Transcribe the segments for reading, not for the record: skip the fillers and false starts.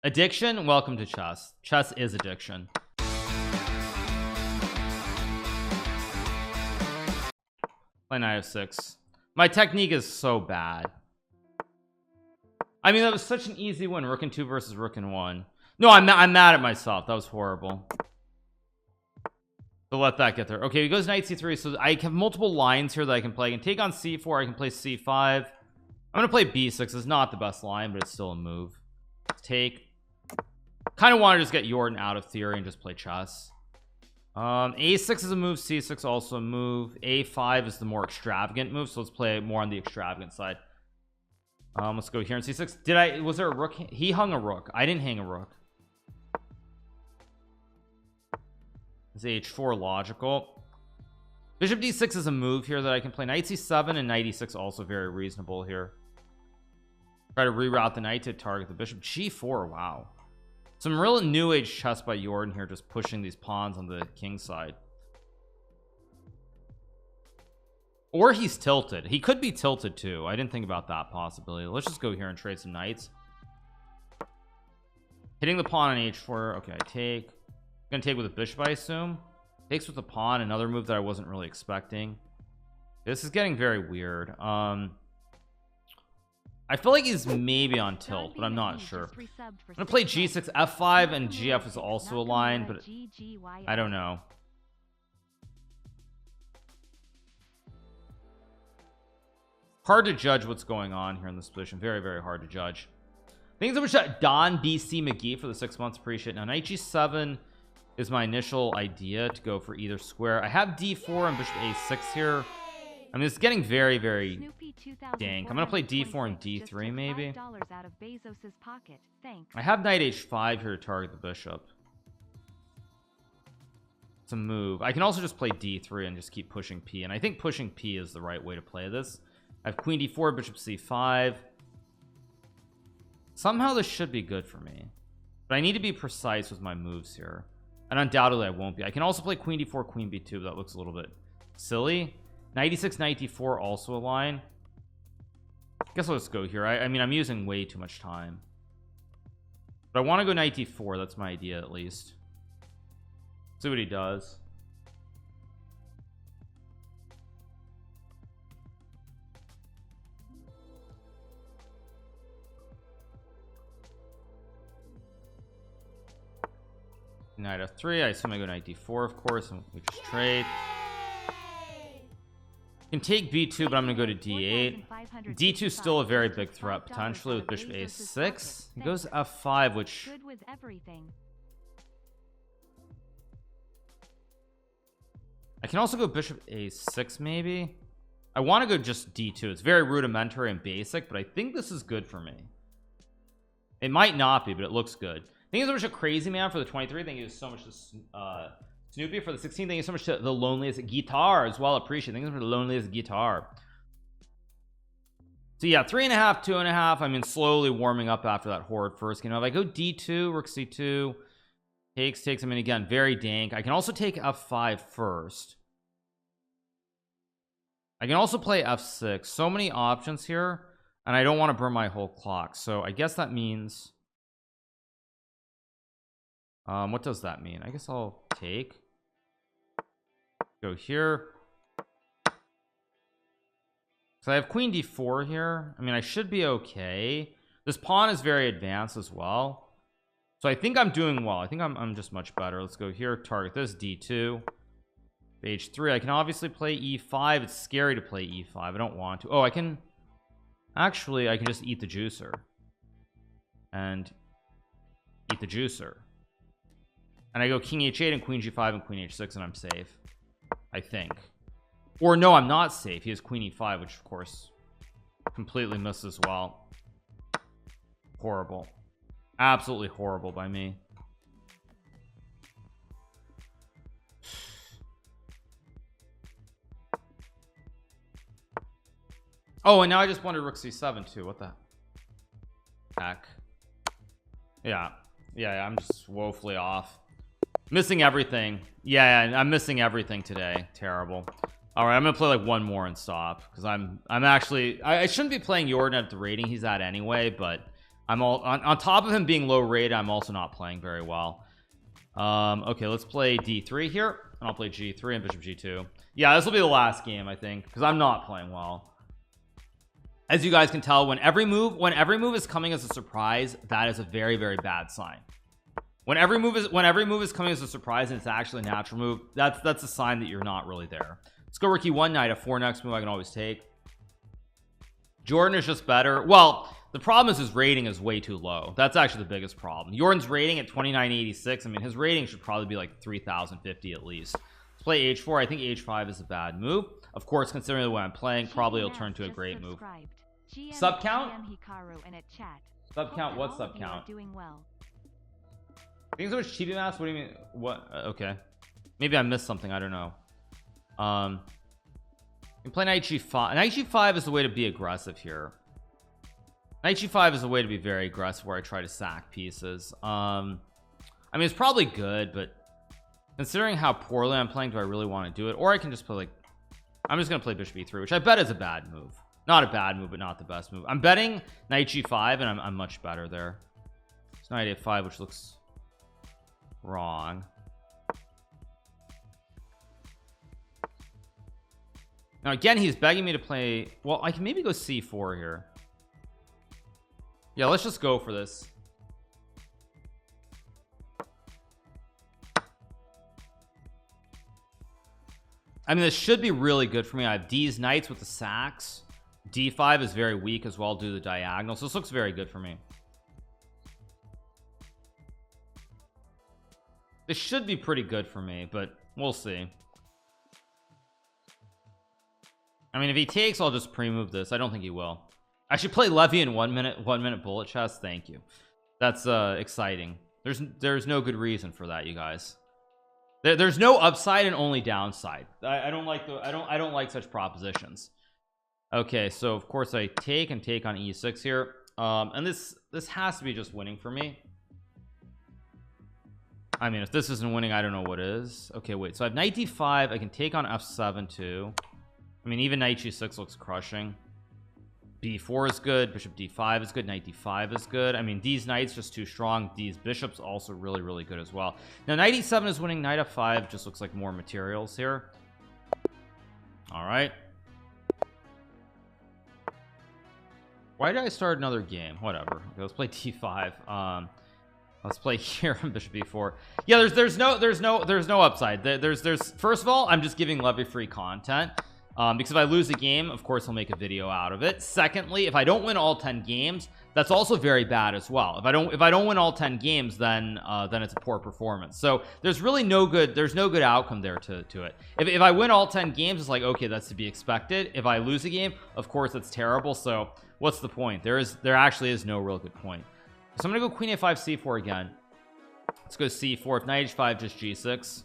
Addiction, welcome to chess. Chess is addiction. Play knight f6. My technique is so bad. I mean, that was such an easy win. Rook and 2 versus rook and 1. No, I'm mad at myself. That was horrible. So let that get there. Okay, he goes knight c3. So I have multiple lines here that I can play. I can take on c4. I can play c5. I'm gonna play b6. It's not the best line, but it's still a move. Let's take. Kind of want to just get Jorden out of theory and just play chess. A6 is a move. C6 also a move. A5 is the more extravagant move. So let's play more on the extravagant side. Let's go here in c6. Was there a rook? He hung a rook. I didn't hang a rook. Is h4 logical? Bishop d6 is a move here that I can play. Knight c7 and knight e6 also very reasonable here. Try to reroute the knight to target the bishop. g4. Wow, some real new age chess by Jorden here, just pushing these pawns on the king side. Or he's tilted. He could be tilted too. I didn't think about that possibility. Let's just go here and trade some knights. Hitting the pawn on h4. Okay, I take. I'm gonna take with a bishop, I assume. Takes with the pawn. Another move that I wasn't really expecting. This is getting very weird. I feel like he's maybe on tilt, but I'm not sure. I'm gonna play g6, f5, and gf is also a line, but I don't know. Hard to judge what's going on here in this position. Very, very hard to judge. Thanks so much to Don BC McGee for the 6 months. Appreciate it. Now knight g7 is my initial idea to go for either square. I have d4 and bishop a6 here. I mean, it's getting very, very dank. I'm gonna play d4 and d3 maybe. I have knight h5 here to target the bishop. It's a move. I can also just play d3 and just keep pushing p, and I think pushing p is the right way to play this. I have queen d4, bishop c5. Somehow this should be good for me, but I need to be precise with my moves here, and undoubtedly I won't be. I can also play queen d4, queen b2, but that looks a little bit silly. Knight e6, knight d4 also a line. I guess I'll just go here. I mean, I'm using way too much time, but I want to go knight d4. That's my idea, at least. See what he does. Knight f3. I assume I go knight d4, of course, and we just trade. Can take b2, but I'm gonna go to d8. d2 is still a very big threat potentially with bishop a6. He goes f5, which I can also go bishop a6 maybe. I want to go just d2. It's very rudimentary and basic, but I think this is good for me. It might not be, but it looks good. Thank you so much to Crazy Man for the 23. Thank you so much to Snoopy for the 16. Thank you so much to the Loneliest Guitar as well. Appreciate it. Thank you for the Loneliest Guitar. So yeah, 3.5, 2.5. I mean, slowly warming up after that horrid first game. If I go d2, rook c2, takes. I mean, again, very dank. I can also take f5 first. I can also play f6. So many options here, and I don't want to burn my whole clock. So I guess that means what does that mean? I guess I'll take, go here. So I have queen d4 here. I mean, I should be okay. This pawn is very advanced as well, so I think I'm doing well. I think I'm just much better. Let's go here, target this, d2, h3. I can obviously play e5. It's scary to play e5. I don't want to. Oh, I can actually, I can just eat the juicer and eat the juicer. And I go king h8 and queen g5 and queen h6, and I'm safe, I think. Or no, I'm not safe. He has queen e5, which of course completely misses well. Horrible. Absolutely horrible by me. Oh, and now I just wanted rook c7 too. What the heck? Yeah, I'm just woefully off. Missing everything. Yeah, I'm missing everything today. Terrible. All right, I'm gonna play like one more and stop, because I'm actually I shouldn't be playing Jorden at the rating he's at anyway, but I'm all on top of him being low rated. I'm also not playing very well. Okay, let's play d3 here, and I'll play g3 and bishop g2. Yeah, this will be the last game, I think, because I'm not playing well. As you guys can tell, when every move is coming as a surprise, that is a very, very bad sign. When every move is coming as a surprise and it's actually a natural move, that's a sign that you're not really there. Let's go rook e1, knight f4. Next move I can always take. Jordan is just better. Well, the problem is his rating is way too low. That's actually the biggest problem. Jordan's rating at 2986. I mean, his rating should probably be like 3050 at least. Let's play h4. I think h5 is a bad move. Of course, considering the way I'm playing, probably it'll turn to a great move. Sub count? Sub count? What sub count? I think so much TP mass. What do you mean? What? Okay, maybe I missed something. I don't know. You can play knight g5. Knight g5 is the way to be aggressive here. Knight g5 is a way to be very aggressive, where I try to sack pieces. I mean, it's probably good, but considering how poorly I'm playing, do I really want to do it? Or I can just play like, I'm just gonna play bishop e3, which I bet is a bad move. Not a bad move, but not the best move. I'm betting knight g5, and I'm much better there. It's knight a5, which looks wrong. Now again, he's begging me to play. Well, I can maybe go c4 here. Yeah, let's just go for this. I mean, this should be really good for me. I have D's knights with the sacks. d5 is very weak as well due to the diagonal, so this looks very good for me. This should be pretty good for me, but we'll see. I mean, if he takes, I'll just pre-move this. I don't think he will. I should play Levy in 1 minute bullet chest. Thank you. That's exciting. There's no good reason for that, you guys. There's no upside and only downside. I don't like such propositions. Okay, so of course I take on e6 here. And this has to be just winning for me. I mean, if this isn't winning, I don't know what is. Okay, wait, so I have knight d5. I can take on f7 too. I mean, even knight g6 looks crushing. b4 is good, bishop d5 is good, knight d5 is good. I mean, these knights just too strong. These bishops also really, really good as well. Now knight e7 is winning. Knight f5 just looks like more materials here. All right, why did I start another game? Whatever. Okay, let's play d5. Let's play here on bishop e4. Yeah, there's no upside. There's first of all, I'm just giving Levy free content. Because if I lose a game, of course I'll make a video out of it. Secondly, if I don't win all 10 games, that's also very bad as well. If I don't win all 10 games, then it's a poor performance. So there's really no good outcome there to it. If I win all 10 games, it's like, okay, that's to be expected. If I lose a game, of course it's terrible. So what's the point? There actually is no real good point. So I'm gonna go queen a5 c4 again. Let's go c4. If knight h5, just g6.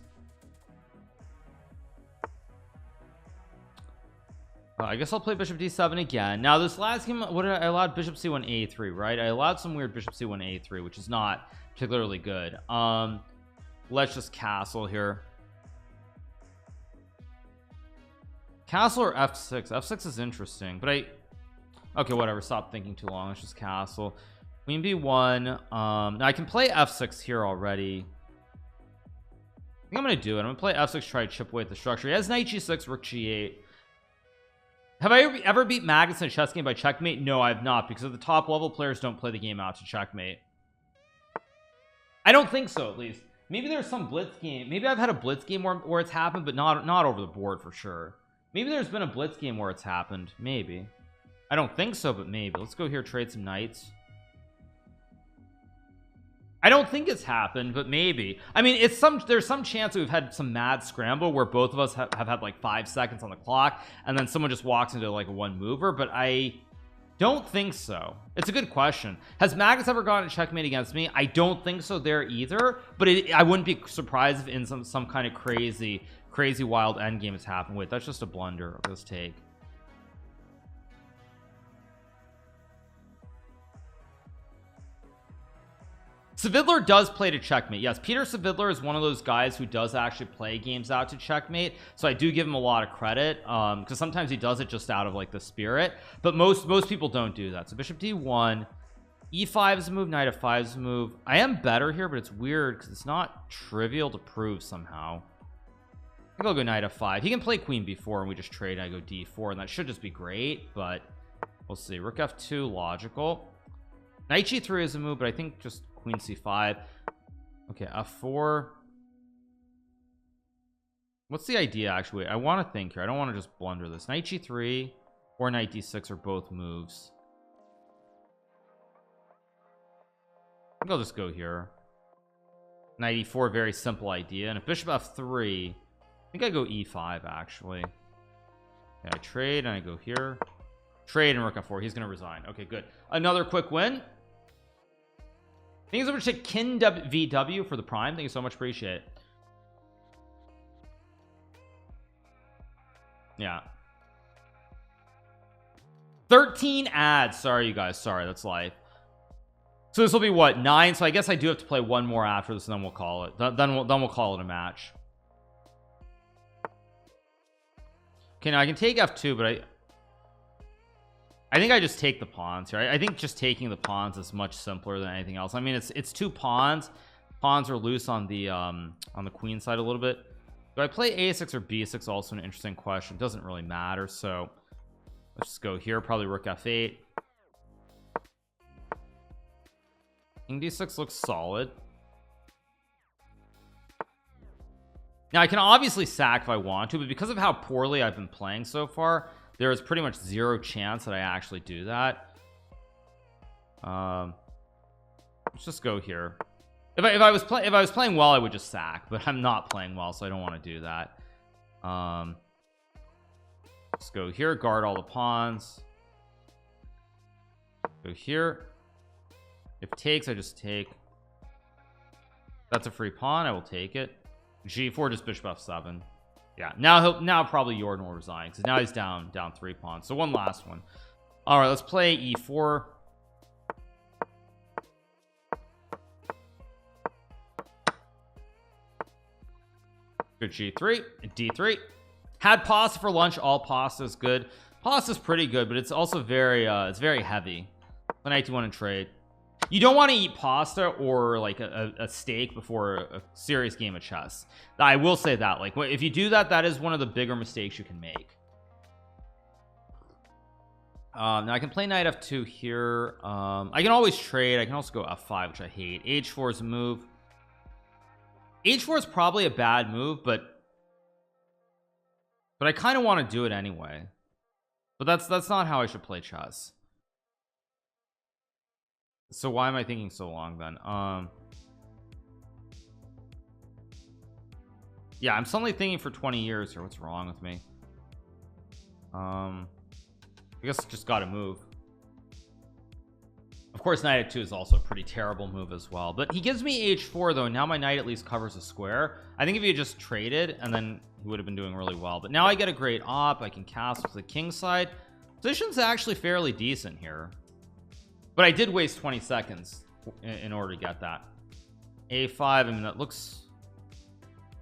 I guess I'll play bishop d7 again. Now this last game, what did I allowed? Bishop c1 a3, right? I allowed some weird bishop c1 a3, which is not particularly good. Let's just castle here. Castle or f6? F6 is interesting, but okay, whatever, stop thinking too long. Let's just castle. Queen b1. Now I can play f6 here already. I think I'm gonna do it. I'm gonna play f6, try to chip away at the structure. He has knight g6, rook g8. Have I ever beat Magnus in a chess game by checkmate? No, I have not, because the top level players don't play the game out to checkmate. I don't think so, at least. Maybe there's some blitz game. Maybe I've had a blitz game where it's happened, but not over the board for sure. Maybe there's been a blitz game where it's happened. Maybe. I don't think so, but maybe. Let's go here, trade some knights. I don't think it's happened, but maybe. I mean, there's some chance that we've had some mad scramble where both of us have had like 5 seconds on the clock, and then someone just walks into like a one mover, but I don't think so. It's a good question. Has Magnus ever gotten a checkmate against me? I don't think so there either, but I wouldn't be surprised if in some kind of crazy wild endgame has happened. Wait, that's just a blunder. Let's take. Savidler does play to checkmate. Yes, Peter Savidler is one of those guys who does actually play games out to checkmate, so I do give him a lot of credit, because sometimes he does it just out of like the spirit, but most people don't do that. So bishop d1. E5 is a move, knight f5 is a move. I am better here, but it's weird because it's not trivial to prove somehow. I think I'll go knight f5. He can play queen b4 and we just trade and I go d4, and that should just be great, but we'll see. Rook f2, logical. Knight g3 is a move, but I think just queen c5. Okay, f4. What's the idea actually? I want to think here. I don't want to just blunder this. Knight g3 or knight d6 are both moves. I think I'll just go here. Knight e4, very simple idea. And if bishop f3, I think I go e5 actually. Okay, I trade and I go here. Trade and rook f4. He's gonna resign. Okay, good. Another quick win. Thank you so much to Kin VW for the prime. Thank you so much. Appreciate it. Yeah. 13 ads. Sorry, you guys. Sorry, that's life. So this will be what, 9? So I guess I do have to play one more after this, and then we'll call it. Then we'll call it a match. Okay, now I can take f2, but I think I just take the pawns here. I think just taking the pawns is much simpler than anything else. I mean, it's 2 pawns. Pawns are loose on the queen side a little bit. Do I play a6 or b6? Also an interesting question. Doesn't really matter. So let's just go here. Probably rook f8. King d6 looks solid. Now I can obviously sack if I want to, but because of how poorly I've been playing so far, there is pretty much 0 chance that I actually do that. Let's just go here. If I was playing well, I would just sack, but I'm not playing well, so I don't want to do that. Let's go here, guard all the pawns. Go here. If takes, I just take. That's a free pawn. I will take it. G4, just bishop f7. Yeah, now probably Jorden will resign because now he's down 3 pawns. So one last one. All right, let's play e4. Good g3 and d3. Had pasta for lunch. All pasta is good. Pasta is pretty good, but it's also it's very heavy. Knight d1 and trade. You don't want to eat pasta or like a steak before a serious game of chess. I will say that, like, if you do that, that is one of the bigger mistakes you can make. Now I can play knight f2 here. I can always trade. I can also go f5, which I hate. h4 is a move. h4 is probably a bad move, but I kind of want to do it anyway. But that's not how I should play chess. So why am I thinking so long then? Yeah, I'm suddenly thinking for 20 years here. What's wrong with me? I guess just gotta move. Of course, knight f2 is also a pretty terrible move as well, but he gives me h4 though. Now my knight at least covers a square. I think if he had just traded, and then he would have been doing really well, but now I get a great op. I can castle to the king side. Position's actually fairly decent here, but I did waste 20 seconds in order to get that. a5, I mean, that looks,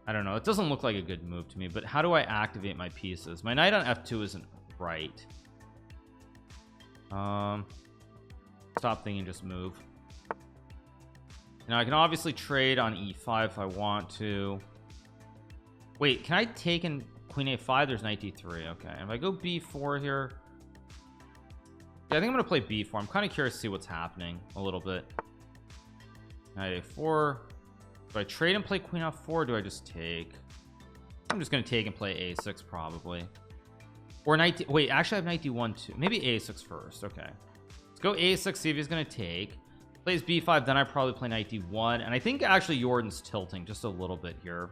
I don't know, it doesn't look like a good move to me, but how do I activate my pieces? My knight on f2 isn't right. Stop thinking, just move. Now I can obviously trade on e5 if I want to. Wait, can I take in queen a5? There's knight d3. Okay, if I go b4 here, yeah, I think I'm gonna play b4. I'm kind of curious to see what's happening a little bit. Knight a4. Do I trade and play queen f4, or do I just take? I'm just gonna take and play a6 probably. Or knight d, wait, actually I have knight d1 too. Maybe a6 first. Okay, let's go a6, see if he's gonna take. Plays b5, then I probably play knight d1, and I think actually Jordan's tilting just a little bit here.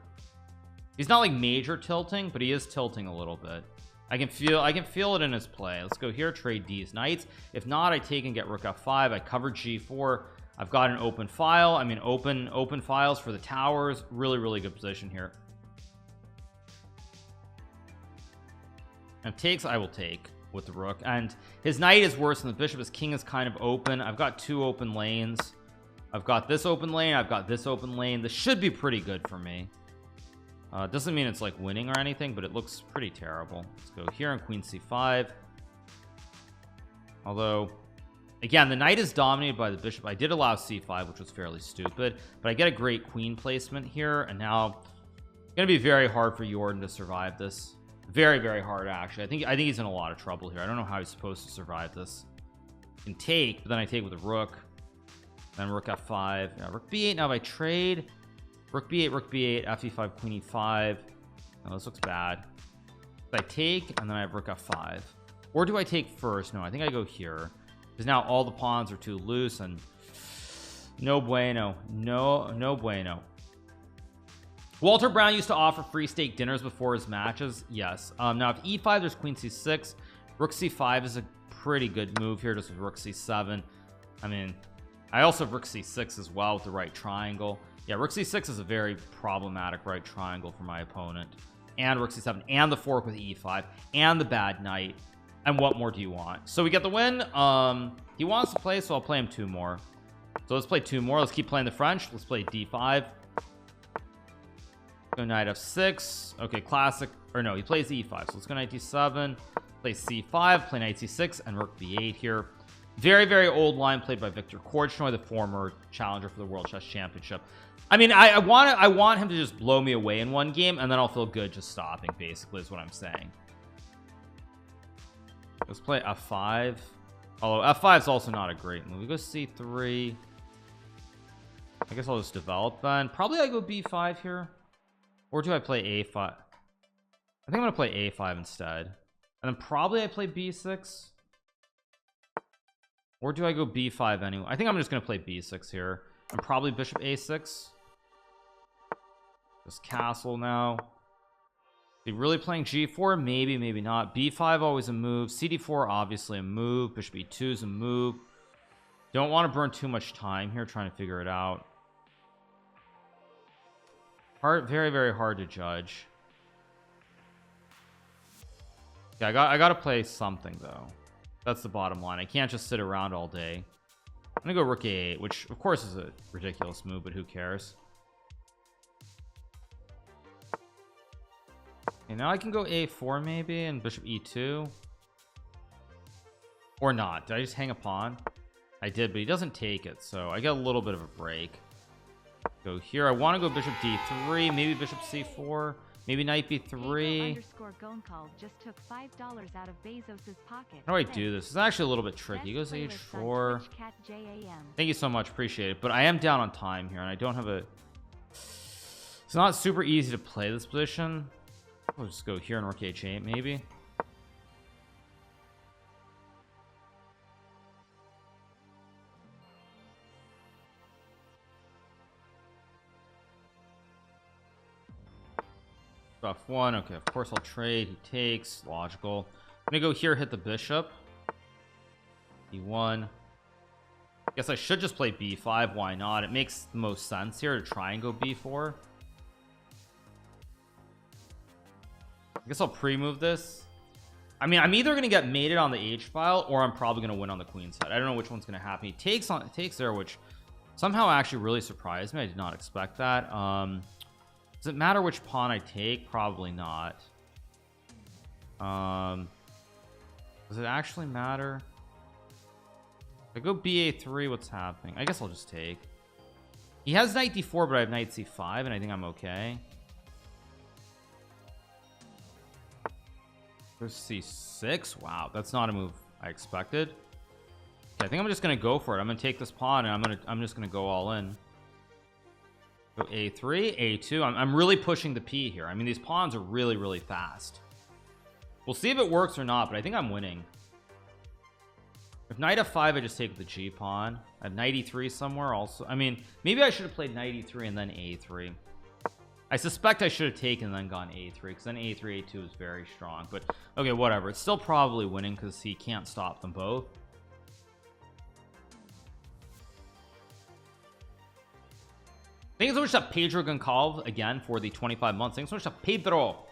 He's not like major tilting, but he is tilting a little bit. I can feel it in his play. Let's go here, trade these knights. If not, I take and get rook f5. I cover g4. I've got an open file. I mean, open files for the towers. Really good position here. And takes, I will take with the rook, and his knight is worse than the bishop. His king is kind of open. I've got 2 open lanes. I've got this open lane. I've got this open lane. This should be pretty good for me. Doesn't mean it's like winning or anything, but it looks pretty terrible. Let's go here on queen c5. Although Again, the knight is dominated by the bishop. I did allow c5, which was fairly stupid, but I get a great queen placement here, and now it's gonna be very hard for Jorden to survive this. Very, very hard, actually. I think he's in a lot of trouble here. I don't know how he's supposed to survive this. I can take, but then I take with a rook, then rook f5, yeah, rook b8. Now if I trade, rook b8, f e5, queen e5. No, this looks bad. I take, and then I have rook f5. Or do I take first? No, I think I go here, because now all the pawns are too loose, and no bueno. No bueno. Walter Brown used to offer free steak dinners before his matches. Yes. Now if e5, there's queen c6. Rook c5 is a pretty good move here, just with rook c7. I mean, I also have rook c6 as well with the right triangle. Yeah, rook c6 is a very problematic right triangle for my opponent. And rook c7, and the fork with e5, and the bad knight. And what more do you want? So we get the win. He wants to play, so I'll play him 2 more. So let's play 2 more. Let's keep playing the French. Let's play d5. Go knight f6. Okay, classic. Or no, he plays e5. So let's go knight d7. Play c5. Play knight c6 and rook b8 here. Very, very old line played by Victor Korchnoi, the former challenger for the World Chess Championship. I mean, I want him to just blow me away in one game, and then I'll feel good just stopping, basically, is what I'm saying. Let's play f5. Although f5 is also not a great move. We go c3. I guess I'll just develop then. Probably I go b5 here. Or do I play a5? I think I'm going to play a5 instead. And then probably I play b6. Or do I go b5 anyway? I think I'm just going to play b6 here. And probably bishop a6. Just castle now. Is he really playing g4? Maybe, maybe not. b5 always a move. cd4 obviously a move. Bishop e2 is a move. Don't want to burn too much time here trying to figure it out. Hard, very, very hard to judge. Yeah, I got to play something though. That's the bottom line. I can't just sit around all day. I'm gonna go rook a8, which of course is a ridiculous move, but who cares? Okay, now I can go a4 maybe and bishop e2. Or not. Did I just hang a pawn? I did, but he doesn't take it, so I get a little bit of a break. Go here. I want to go bishop d3, maybe bishop c4, maybe knight b3. Just took $5 out of Bezos's pocket. How do I do this? It's actually a little bit tricky. He goes h4. Thank you so much, appreciate it. But I am down on time here, and I don't have a. It's not super easy to play this position. I'll just go here and rook h8 maybe. f1. Okay, of course I'll trade. He takes. Logical. I'm gonna go here, hit the bishop. e1. Guess I should just play b5. Why not? It makes the most sense here to try and go b4. I guess I'll pre-move this. I mean, I'm either gonna get mated on the h file, or I'm probably gonna win on the queen side. I don't know which one's gonna happen. He takes there, which somehow actually really surprised me. I did not expect that. Does it matter which pawn I take? Probably not. Does it actually matter? If I go ba3, what's happening? I guess I'll just take. He has knight d4, but I have knight c5, and I think I'm okay. There's c6. Wow, that's not a move I expected. Okay, I think I'm just gonna go for it. I'm gonna take this pawn, and I'm just gonna go all in. Go a3, a2. I'm really pushing the p here. I mean, these pawns are really, really fast. We'll see if it works or not, but I think I'm winning. If knight f5, I just take the g pawn. I have knight e3 somewhere also. I mean, maybe I should have played knight e3 and then a3. I suspect I should have taken and then gone a3, because then a3, a2 is very strong. But okay, whatever. It's still probably winning because he can't stop them both. Thank you so much to Pedro Goncalves again for the 25 months. Thanks so much to Pedro.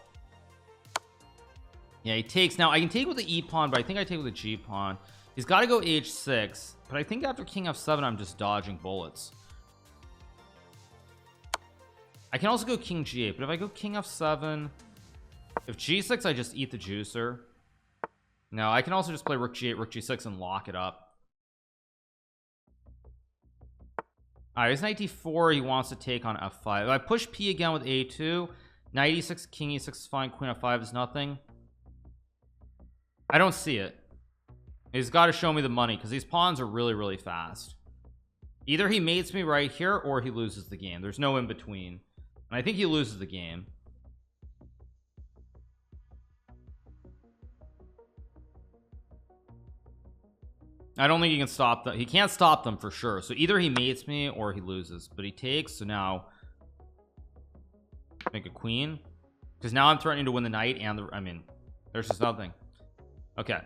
Yeah, he takes. Now I can take with the e pawn, but I think I take with the g pawn. He's got to go h6, but I think after king f7 I'm just dodging bullets. I can also go king g8, but if I go king f7, if g6, I just eat the juicer. No, I can also just play rook g8, rook g6 and lock it up. All right, he's knight d4. He wants to take on f5. If I push p again with a2, knight e6, king e6 is fine, queen f5 is nothing. I don't see it. He's got to show me the money because these pawns are really fast. Either he mates me right here or he loses the game. There's no in between, and I think he loses the game. I don't think he can stop them. He can't stop them for sure. So either he mates me or he loses, but he takes. So now make a queen, because now I'm threatening to win the knight and the, I mean, there's just nothing. Okay,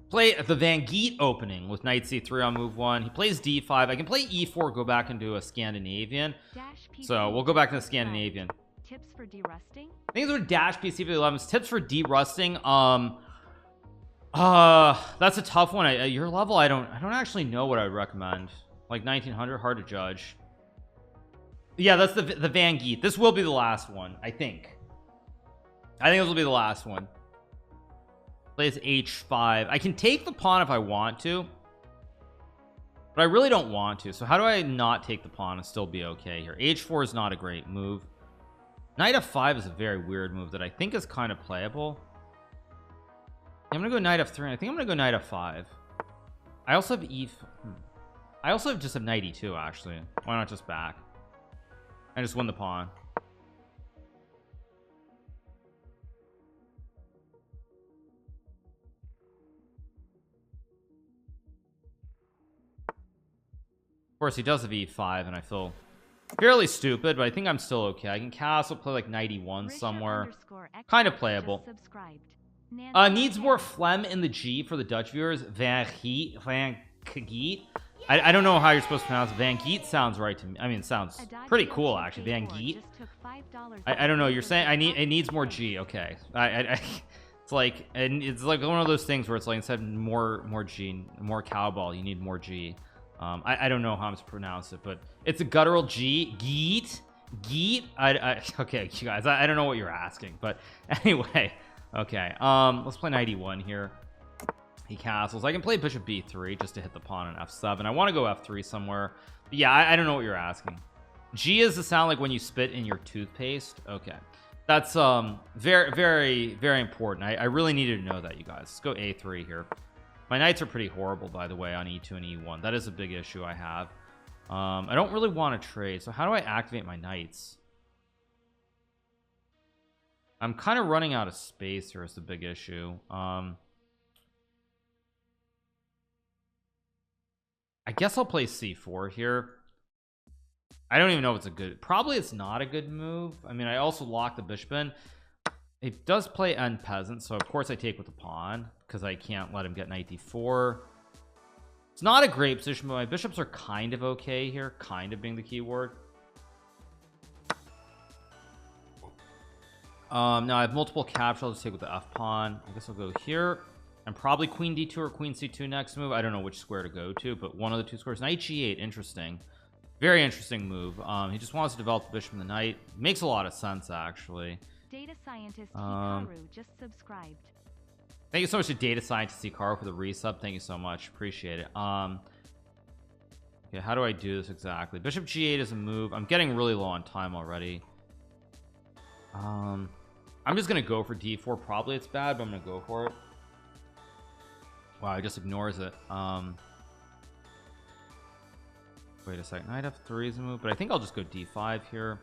play the Van Geet opening with knight c3 on move 1. He plays d5. I can play e4, go back into a Scandinavian. So we'll go back to the Scandinavian. Tips for derusting. I think those are dash PC for the 11s. Tips for derusting. That's a tough one. At your level, I don't actually know what I'd recommend. Like 1900, hard to judge. Yeah, that's the Van Geet. This will be the last one, I think this will be the last one. Plays h5. I can take the pawn if I want to, but I really don't want to. So how do I not take the pawn and still be okay here? h4 is not a great move. Knight f5 is a very weird move that I think is kind of playable. I'm gonna go knight f3, and I think I'm gonna go knight f5. I also have I also just have knight e2 actually. Why not just back and just win the pawn? Of course he does have e5, and I feel fairly stupid, but I think I'm still okay. I can castle, play like knight e1 somewhere, kind of playable. Needs more phlegm in the G for the Dutch viewers. Van Geet. I don't know how you're supposed to pronounce it. Van Geet sounds right to me. I mean, it sounds pretty cool actually. Van Geet. I don't know. You're saying it needs more G. Okay. It's like one of those things where it's like instead of more G, more cowball, you need more G. I don't know how I'm supposed to pronounce it, but it's a guttural G. Geet. Okay, you guys, I don't know what you're asking, but anyway. Okay, let's play knight e1 here. He castles. I can play bishop b3 just to hit the pawn on f7. I want to go f3 somewhere, but yeah, I don't know what you're asking. G is the sound like when you spit in your toothpaste. Okay, that's very important. I really needed to know that, you guys. Let's go a3 here. My knights are pretty horrible, by the way, on e2 and e1. That is a big issue I have. I don't really want to trade, so how do I activate my knights? I'm kind of running out of space here is the big issue. I guess I'll play c4 here. I don't even know if it's a good, probably it's not a good move. I mean, I also lock the bishop in. It does play end peasant, so of course I take with the pawn because I can't let him get knight d4. It's not a great position, but my bishops are kind of okay here, kind of being the key word. Now I have multiple captures. I'll just take with the f pawn. I guess I'll go here and probably queen d2 or queen c2 next move. I don't know which square to go to, but one of the two squares. Knight g8, interesting, very interesting move. He just wants to develop the bishop and the knight. Makes a lot of sense actually. Data scientist Hikaru just subscribed. Thank you so much to data scientist Hikaru for the resub. Thank you so much, appreciate it. Okay, how do I do this exactly? Bishop g8 is a move. I'm getting really low on time already. I'm just gonna go for d4. Probably it's bad, but I'm gonna go for it. Wow, he just ignores it. Wait a second. Knight f3 is a move, but I think I'll just go d5 here.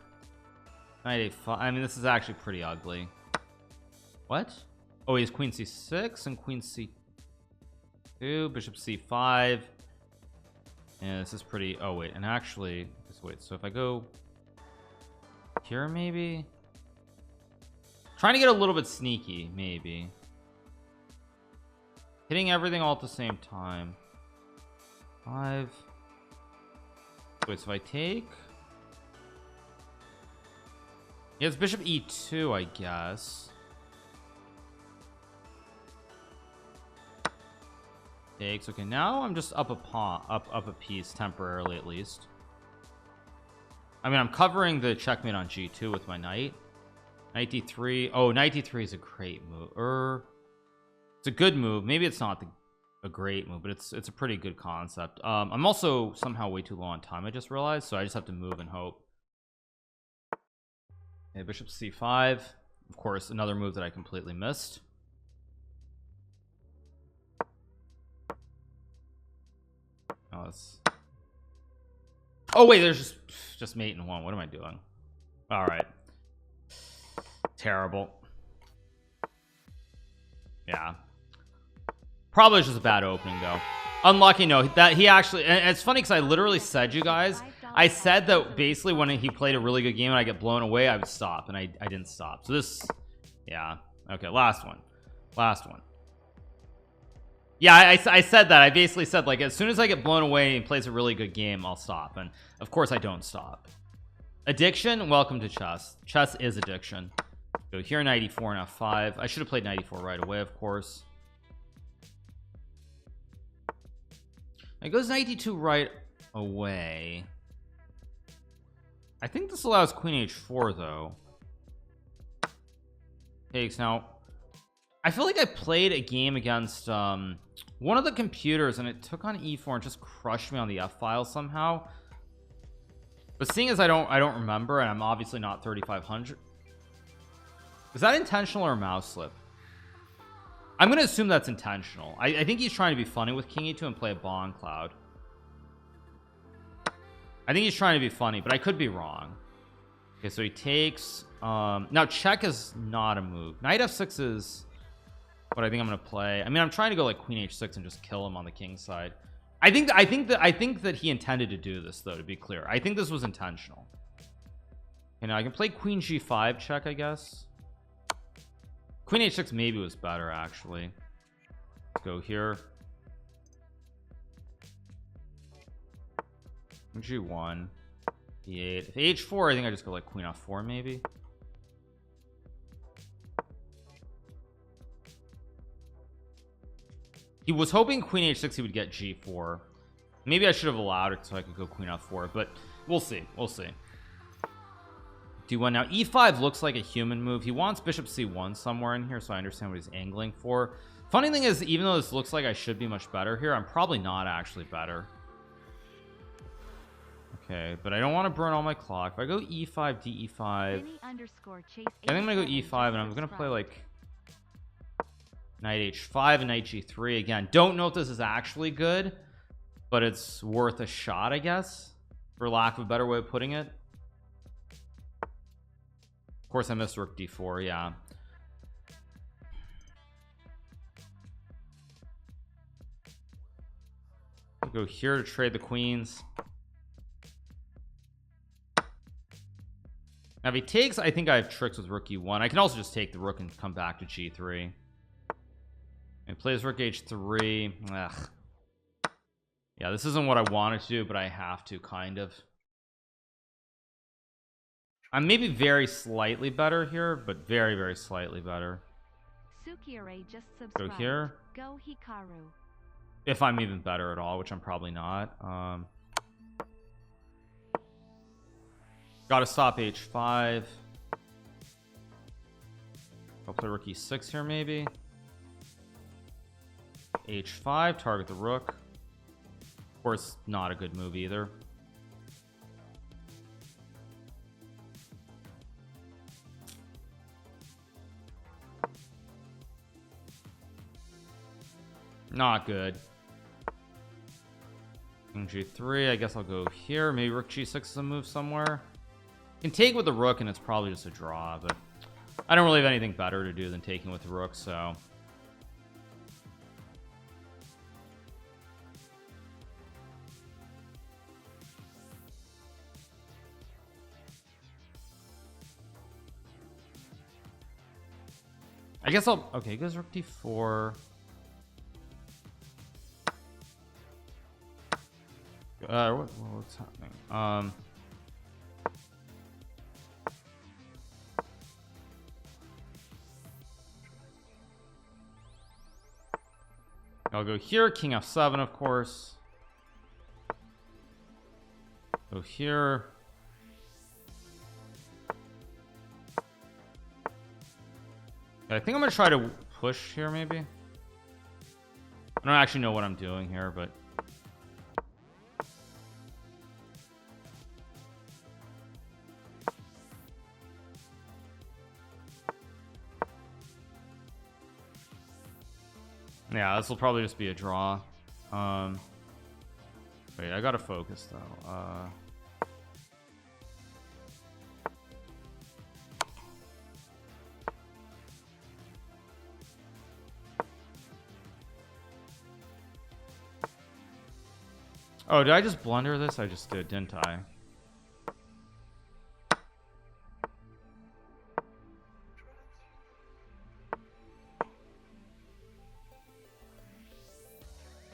Knight a5. I mean, this is actually pretty ugly. What? Oh, he has queen c6 and queen c2, bishop c5. Yeah, this is pretty. Oh wait, and actually, just wait. So if I go here, maybe. Trying to get a little bit sneaky, maybe. Hitting everything all at the same time. 5. Wait, so if I take... Yeah, it's bishop e2, I guess. Takes. Okay, now I'm just up a pawn, up a piece temporarily at least. I mean, I'm covering the checkmate on g2 with my knight. Knight d3. Oh, knight d3 is a great move. It's a good move. Maybe it's not the a great move, but it's a pretty good concept. I'm also somehow way too low on time, I just realized, so I just have to move and hope. Okay, bishop c5, of course, another move that I completely missed. Oh wait, there's just mate in one. What am I doing? All right, terrible. Yeah, probably just a bad opening though. Unlucky. No, that he actually, and it's funny because I literally said, you guys, I said that basically when he played a really good game and I get blown away, I would stop, and I didn't stop. So this, yeah, okay, last one. Yeah, I said that. I basically said, like, as soon as I get blown away and plays a really good game, I'll stop. And of course I don't stop. Addiction, welcome to chess. Chess is addiction. Go here, knight e4 and f5. I should have played knight e4 right away, of course. It goes knight e2 right away. I think this allows queen h4 though. Takes. Now I feel like I played a game against one of the computers and it took on e4 and just crushed me on the f file somehow. But seeing as I don't remember, and I'm obviously not 3500, is that intentional or a mouse slip? I'm gonna assume that's intentional. I think he's trying to be funny with king e2 and play a bond cloud. I think he's trying to be funny, but I could be wrong. Okay, so he takes now check is not a move. Knight f6 is what I think I'm gonna play. I mean, I'm trying to go like queen h6 and just kill him on the king side. I think that he intended to do this though, to be clear. I think this was intentional. Okay, now I can play queen g5 check, I guess. Queen h6 maybe was better actually. Let's go here. G1, e8. If h4, I think I just go like queen f4 maybe. He was hoping queen h6 he would get g4. Maybe I should have allowed it so I could go queen f4, but we'll see. D1. Now e5 looks like a human move. He wants bishop c1 somewhere in here, so I understand what he's angling for. Funny thing is, even though this looks like I should be much better here, I'm probably not actually better. Okay, but I don't want to burn all my clock. If I go e5 d e5, I think I'm gonna go e5 and I'm gonna play like knight h5 and knight g3 again. Don't know if this is actually good, but it's worth a shot, I guess, for lack of a better way of putting it. Of course I missed rook d4. Yeah, I'll go here to trade the queens. Now if he takes, I think I have tricks with rook e1. I can also just take the rook and come back to g3. And plays rook h3. Ugh. Yeah, this isn't what I wanted to do, but I have to, kind of. I'm maybe very slightly better here, but very, very slightly better. Just go here. Go Hikaru. If I'm even better at all, which I'm probably not. Gotta stop h5. I'll play rook e6 here maybe. h5, target the rook. Of course, not a good move either. Not good. King g3, I guess I'll go here. Maybe rook g6 is a move somewhere. Can take with the rook and it's probably just a draw, but I don't really have anything better to do than taking with the rook, so I guess I'll, okay, he goes rook d4. What's happening? I'll go here, king f7, of course. Go here. I think I'm gonna try to push here maybe. I don't actually know what I'm doing here, but yeah, this will probably just be a draw. Wait, I gotta focus though. Oh, did I just blunder this? I just did, didn't I?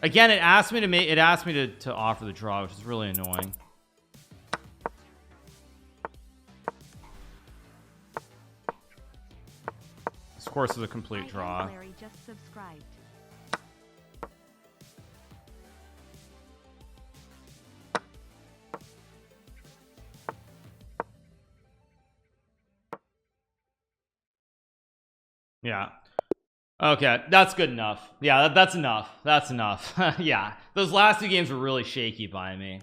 Again, it asked me to offer the draw, which is really annoying. This course is a complete draw. Larry just subscribed. Yeah. Okay, that's good enough. Yeah, that's enough. That's enough. Yeah, those last two games were really shaky by me.